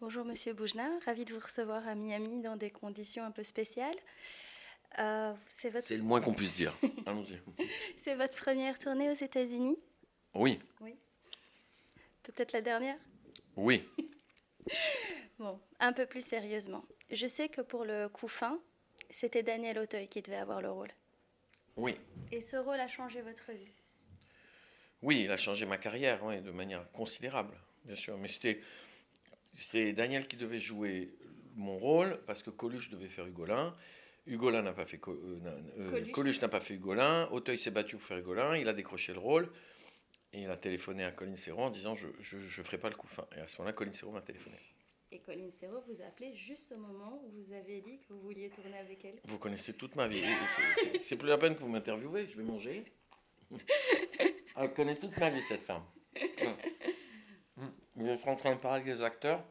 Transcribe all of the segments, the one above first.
Bonjour Monsieur Boujna, ravi de vous recevoir à Miami dans des conditions un peu spéciales. C'est votre... C'est le moins qu'on puisse dire. Allons-y. c'est votre première tournée aux États-Unis? Oui, Oui. Peut-être la dernière? oui, Bon, un peu plus sérieusement. Je sais que pour le coup fin, c'était Daniel Auteuil qui devait avoir le rôle. oui. Et ce rôle a changé votre vie. Oui, il a changé ma carrière, oui, de manière considérable, bien sûr. Mais c'était Daniel qui devait jouer mon rôle, parce que Coluche devait faire Hugolin. Hugolin n'a pas fait Coluche n'a pas fait Hugolin. Auteuil s'est battu pour faire Hugolin. Il a décroché le rôle. Et il a téléphoné à Colline Serrault en disant je ferai pas le coup fin. Et à ce moment-là, Colline Serrault m'a téléphoné. Et Colline Serrault vous a appelé juste au moment où vous avez dit que vous vouliez tourner avec elle. Vous connaissez toute ma vie. C'est plus la peine que vous m'interviewez. Je vais manger. Elle connaît toute ma vie, cette femme. Vous êtes en train de parler des acteurs.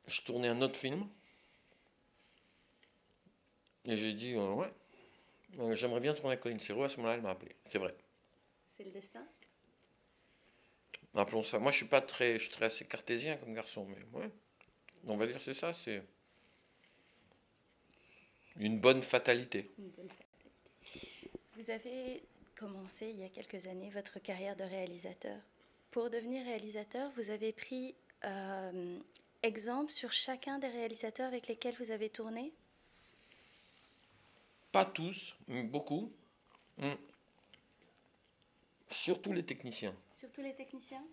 Je tournais un autre film. Et j'ai dit, ouais, j'aimerais bien tourner avec Colline Serrault. À ce moment-là, elle m'a appelé. C'est vrai. C'est le destin? Appelons ça. Moi, je suis très assez cartésien comme garçon. Mais ouais, on va dire c'est ça. C'est une bonne fatalité. Une bonne fatalité. Vous avez commencé il y a quelques années votre carrière de réalisateur. Pour devenir réalisateur, vous avez pris exemple sur chacun des réalisateurs avec lesquels vous avez tourné? Pas tous, mais beaucoup. Mm. Surtout les techniciens. Surtout les techniciens?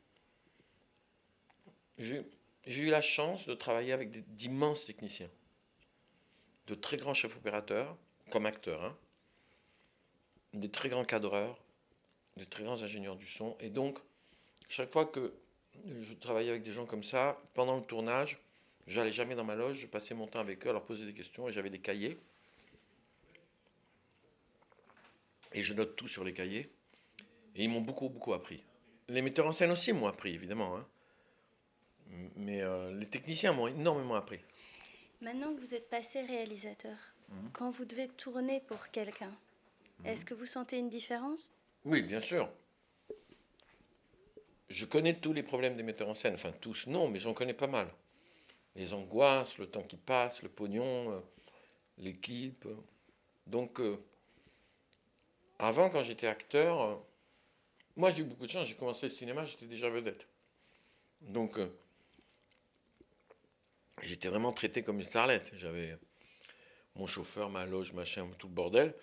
J'ai j'ai eu la chance de travailler avec d'immenses techniciens, de très grands chefs opérateurs, comme acteurs, hein, des très grands cadreurs, des très grands ingénieurs du son. Et donc, chaque fois que je travaillais avec des gens comme ça, pendant le tournage, j'allais jamais dans ma loge, je passais mon temps avec eux à leur poser des questions et j'avais des cahiers. Et je note tout sur les cahiers. Et ils m'ont beaucoup, beaucoup appris. Les metteurs en scène aussi m'ont appris, évidemment, hein. Mais les techniciens m'ont énormément appris. Maintenant que vous êtes passé réalisateur, quand vous devez tourner pour quelqu'un, est-ce que vous sentez une différence? Oui, bien sûr. Je connais tous les problèmes des metteurs en scène. Enfin, tous, non, mais j'en connais pas mal. Les angoisses, le temps qui passe, le pognon, l'équipe. Donc, avant, quand j'étais acteur, moi j'ai eu beaucoup de chance. J'ai commencé le cinéma, j'étais déjà vedette. Donc, j'étais vraiment traité comme une starlette. J'avais mon chauffeur, ma loge, machin, tout le bordel.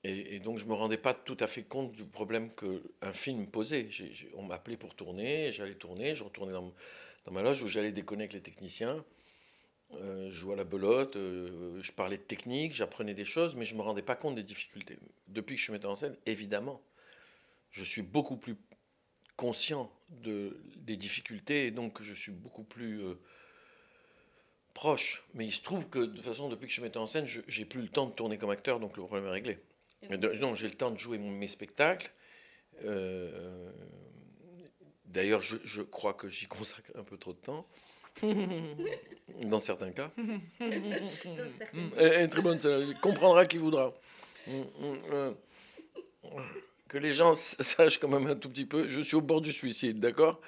Et donc, je ne me rendais pas tout à fait compte du problème qu'un film posait. On m'appelait pour tourner, j'allais tourner, je retournais dans ma loge où j'allais déconner avec les techniciens. Je jouais à la belote, je parlais de technique, j'apprenais des choses, mais je ne me rendais pas compte des difficultés. Depuis que je suis metteur en scène, évidemment, je suis beaucoup plus conscient des difficultés et donc je suis beaucoup plus proche. Mais il se trouve que de toute façon, depuis que je suis metteur en scène, j'ai plus le temps de tourner comme acteur, donc le problème est réglé. Non, j'ai le temps de jouer mes spectacles. Euh, D'ailleurs, je crois que j'y consacre un peu trop de temps. Dans certains cas. Elle est très bonne, celle-là. Comprendra qui voudra. Que les gens sachent quand même un tout petit peu, je suis au bord du suicide, d'accord?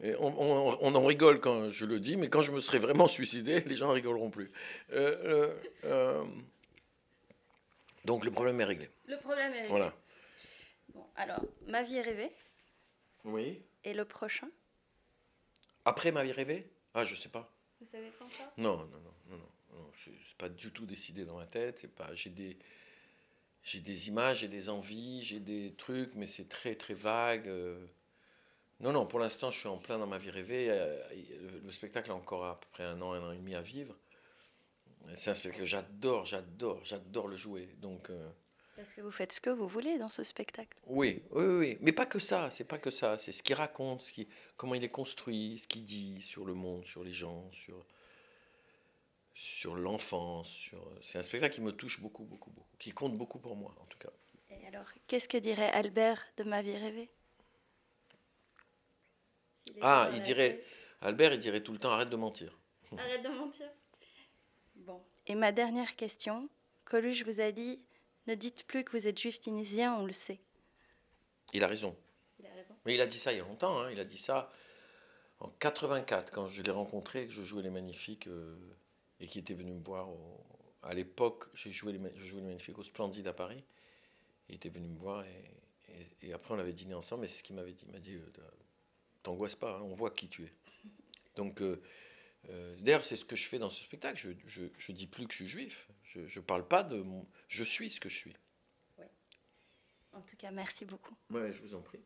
Et on en rigole quand je le dis, mais quand je me serai vraiment suicidé, les gens ne rigoleront plus. Euh, euh, donc le problème est réglé. Le problème est réglé. Voilà. Bon, alors, Ma vie rêvée Oui. et le prochain, Après ma vie rêvée? Ah, je sais pas. vous savez quand ça? Non, non, non, non, non, non. C'est pas du tout décidé dans ma tête. C'est pas. J'ai des images, j'ai des envies, j'ai des trucs, mais c'est très très vague. Non, non, pour l'instant, je suis en plein dans ma vie rêvée. Le spectacle a encore à peu près un an et demi à vivre. C'est un spectacle que j'adore, j'adore, j'adore le jouer. Donc, Parce que vous faites ce que vous voulez dans ce spectacle. oui, oui, oui, oui. Mais pas que ça, c'est pas que ça. C'est ce qu'il raconte, comment il est construit, ce qu'il dit sur le monde, sur les gens, sur l'enfance. C'est un spectacle qui me touche beaucoup, beaucoup, beaucoup. Qui compte beaucoup pour moi, en tout cas. Et alors, qu'est-ce que dirait Albert de Ma vie rêvée? Ah, Albert, il dirait tout le temps, arrête de mentir. Arrête de mentir. Bon. Et ma dernière question, Coluche vous a dit, ne dites plus que vous êtes juif tunisien, on le sait. Il a raison. Il a raison. Mais il a dit ça il y a longtemps, hein. Il a dit ça En 84, quand je l'ai rencontré, que je jouais Les Magnifiques, et qui était venu me voir. À l'époque, je jouais Les Magnifiques au Splendide à Paris. Il était venu me voir et après on avait dîné ensemble. Et c'est ce qu'il m'avait dit. Il m'a dit t'angoisse pas, hein, on voit qui tu es. Donc, d'ailleurs, c'est ce que je fais dans ce spectacle. Je dis plus que je suis juif. Je parle pas de mon. Je suis ce que je suis. En tout cas, merci beaucoup. Ouais, je vous en prie.